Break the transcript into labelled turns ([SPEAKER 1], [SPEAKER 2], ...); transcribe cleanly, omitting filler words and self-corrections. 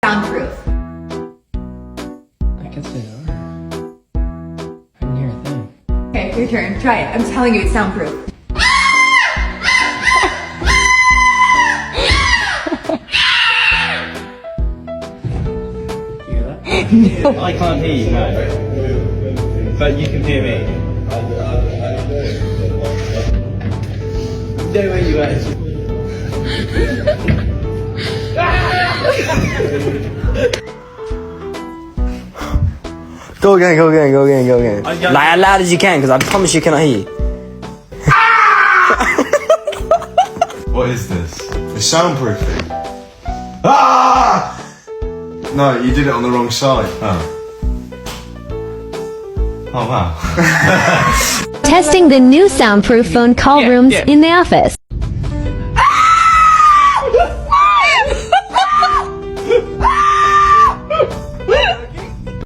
[SPEAKER 1] soundproof?
[SPEAKER 2] I guess they are. I didn't hear a thing.
[SPEAKER 1] Okay, your turn. Try it. I'm telling you, it's soundproof.
[SPEAKER 2] No.
[SPEAKER 3] I can't hear you, no. But you can hear me. No way you are.
[SPEAKER 2] Go again, go again, go again, go again. Like as loud as you can, because I promise you cannot hear you.
[SPEAKER 4] What is this? The soundproof thing. Ah! No, you did it on the wrong side. Oh. Oh wow.
[SPEAKER 5] Testing the new soundproof phone call rooms in the office.